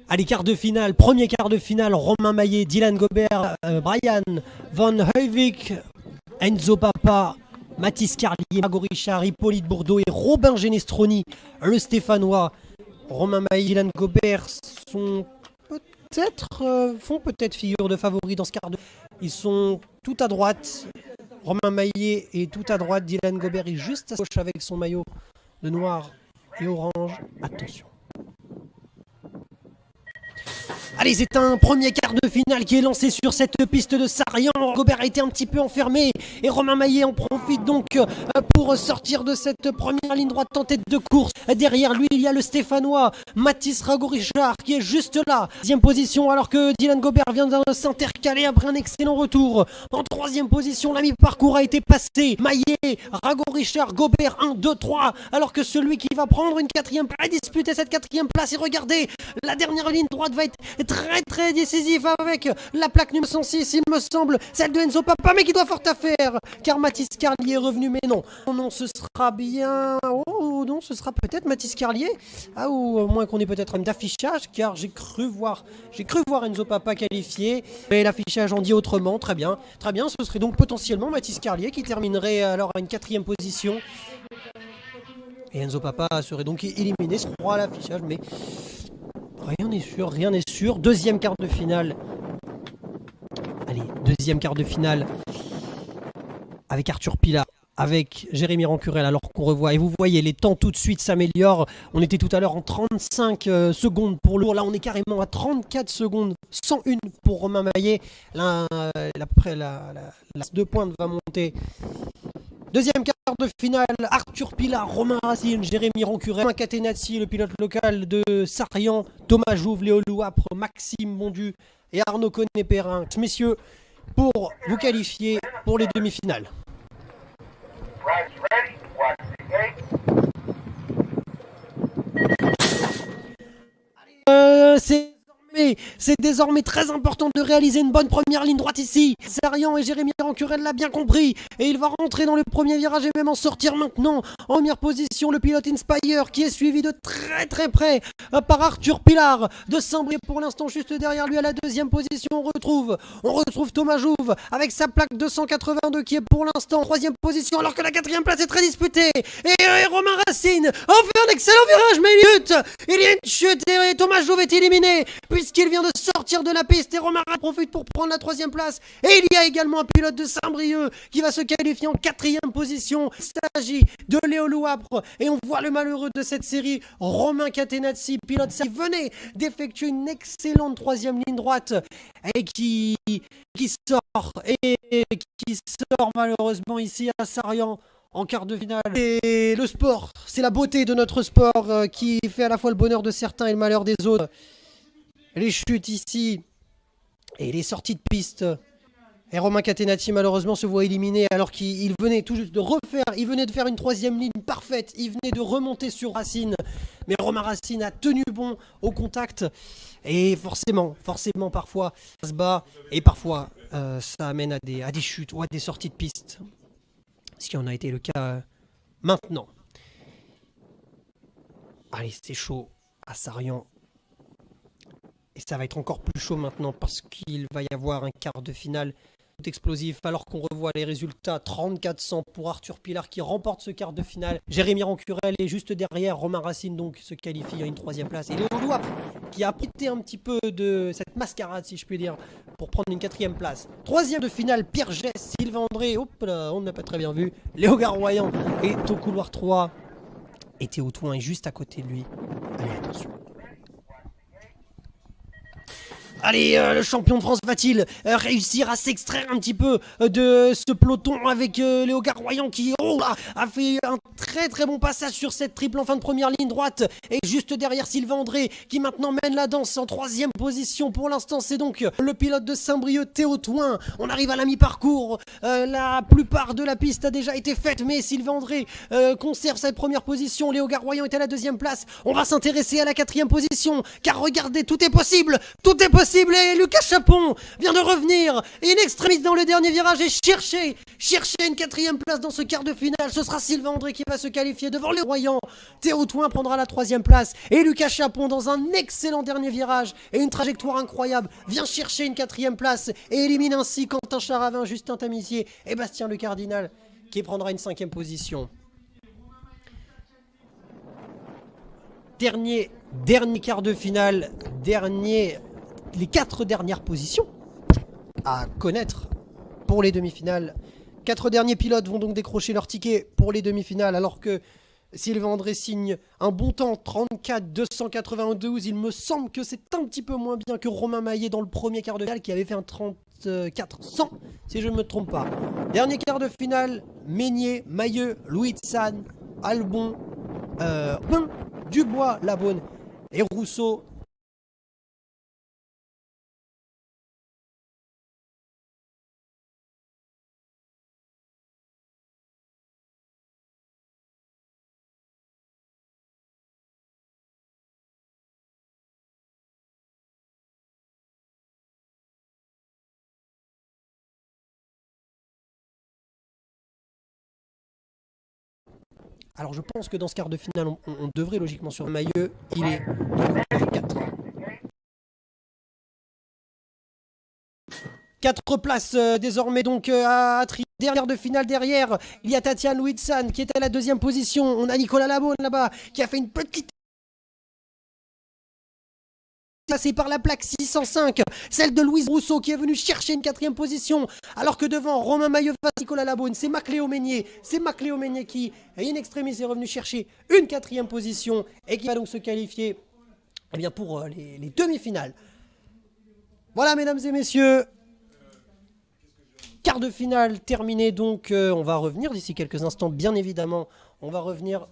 Allez, quart de finale, premier quart de finale, Romain Maillet, Dylan Gobert, Brian Van Heuwijk, Enzo Papa, Mathis Carlier, Margot Richard, Hippolyte Bourdeau et Robin Genestroni, le Stéphanois. Romain Maillet, Dylan Gobert font peut-être figure de favoris dans ce quart de finale. Ils sont tout à droite. Romain Maillet est tout à droite, Dylan Gobert est juste à gauche avec son maillot de noir et orange. Attention. Allez, c'est un premier quart de finale qui est lancé sur cette piste de Sarian. Gobert a été un petit peu enfermé et Romain Maillet en profite donc pour sortir de cette première ligne droite en tête de course. Derrière lui, il y a le Stéphanois Mathis Rago-Richard qui est juste là. Deuxième position alors que Dylan Gobert vient de s'intercaler après un excellent retour. En troisième position, la mi-parcours a été passé. Maillet, Rago-Richard, Gobert 1, 2, 3. Alors que celui qui va prendre une quatrième place, disputer cette quatrième place. Et regardez, la dernière ligne droite va être très décisif avec la plaque numéro 106, il me semble, celle de Enzo Papa, mais qui doit fort à faire car Mathis Carlier est revenu, mais non, ce sera bien, non, ce sera peut-être Mathis Carlier, ou au moins qu'on ait peut-être un d'affichage, car j'ai cru voir Enzo Papa qualifié, mais l'affichage en dit autrement. Très bien, ce serait donc potentiellement Mathis Carlier qui terminerait alors à une quatrième position. Et Enzo Papa serait donc éliminé, je crois, à l'affichage, mais rien n'est sûr. Deuxième quart de finale. Allez, deuxième quart de finale. Avec Arthur Pilat, avec Jérémy Rancurel, alors qu'on revoit. Et vous voyez, les temps tout de suite s'améliorent. On était tout à l'heure en 35 secondes pour lourd. Là, on est carrément à 34 secondes, 101 pour Romain Maillet. Là, après, la 2 points va monter. Deuxième quart de finale, Arthur Pilat, Romain Racine, Jérémy Rancurel, Romain Catenacci, le pilote local de Sarian, Thomas Jouve, Léo Louapre, Maxime Bondu et Arnaud Connet-Perrin. Messieurs, pour vous qualifier pour les demi-finales. C'est désormais très important de réaliser une bonne première ligne droite ici. Sarian et Jérémy Rancurel l'a bien compris. Et il va rentrer dans le premier virage et même en sortir maintenant. En première position, le pilote Inspire qui est suivi de très près par Arthur Pilat de Saint-Brieuc. Pour l'instant, juste derrière lui à la deuxième position, on retrouve Thomas Jouve avec sa plaque 282 qui est pour l'instant en troisième position alors que la quatrième place est très disputée. Et Romain Racine en fait un excellent virage, mais il y a une chute et Thomas Jouve est éliminé puisqu'il vient de sortir de la piste et Romain profite pour prendre la troisième place. Et il y a également un pilote de Saint-Brieuc qui va se qualifier en quatrième position. Il s'agit de Léo Louapre et on voit le malheureux de cette série, Romain Catenacci, pilote qui venait d'effectuer une excellente troisième ligne droite et qui sort malheureusement ici à Sarian en quart de finale. Et le sport, c'est la beauté de notre sport qui fait à la fois le bonheur de certains et le malheur des autres. Les chutes ici et les sorties de piste. Et Romain Catenacci malheureusement se voit éliminé alors qu'il venait tout juste de faire une troisième ligne parfaite. Il venait de remonter sur Racine. Mais Romain Racine a tenu bon au contact. Et forcément parfois ça se bat et parfois ça amène à des chutes ou à des sorties de piste. Ce qui en a été le cas maintenant. Allez, c'est chaud à Sarian. Et ça va être encore plus chaud maintenant parce qu'il va y avoir un quart de finale explosif alors qu'on revoit les résultats. 3400 pour Arthur Pilat qui remporte ce quart de finale. Jérémy Rancurel est juste derrière. Romain Racine donc se qualifie à une troisième place. Et Léo Louapre qui a profité un petit peu de cette mascarade si je puis dire pour prendre une quatrième place. Troisième de finale, Pierre Gess, Sylvain André. Hop là, on n'a pas très bien vu. Léo Garoyan est au couloir 3. Et Théo Touin est juste à côté de lui. Allez, attention. Allez, le champion de France va-t-il réussir à s'extraire un petit peu de ce peloton avec Léo Garoyan qui a fait un très bon passage sur cette triple en fin de première ligne droite. Et juste derrière Sylvain André qui maintenant mène la danse en troisième position. Pour l'instant, c'est donc le pilote de Saint-Brieuc, Théo Touin. On arrive à la mi-parcours. La plupart de la piste a déjà été faite, mais Sylvain André conserve cette première position. Léo Garoyan est à la deuxième place. On va s'intéresser à la quatrième position, car regardez, tout est possible possible et Lucas Chapon vient de revenir in extremis dans le dernier virage et chercher une quatrième place dans ce quart de finale. Ce sera Sylvain André qui va se qualifier devant les Royans. Théo Touin prendra la troisième place et Lucas Chapon dans un excellent dernier virage et une trajectoire incroyable vient chercher une quatrième place et élimine ainsi Quentin Charavin, Justin Tamissier et Bastien Le Cardinal qui prendra une cinquième position. Dernier quart de finale, les 4 dernières positions à connaître pour les demi-finales. 4 derniers pilotes vont donc décrocher leur ticket pour les demi-finales, alors que Sylvain André signe un bon temps, 34,292. Il me semble que c'est un petit peu moins bien que Romain Maillet dans le premier quart de finale qui avait fait un 34,100, si je ne me trompe pas. Dernier quart de finale, Meignier, Mailleux, Louis San, Albon, Dubois, Labonne et Rousseau. Alors je pense que dans ce quart de finale, on devrait logiquement sur Mailleux. Il est 4. 4 places désormais donc à dernière de finale derrière. Il y a Tatiane Louitsan qui est à la deuxième position. On a Nicolas Labonne là-bas qui a fait une petite passé par la plaque 605, celle de Louise Rousseau qui est venue chercher une quatrième position, alors que devant Romain Mailleux face Nicolas Labonne, c'est Macléo Meignier qui, in extremis, est revenu chercher une quatrième position et qui va donc se qualifier pour les demi-finales. Voilà, mesdames et messieurs, quart de finale terminé, donc on va revenir d'ici quelques instants, bien évidemment, on va revenir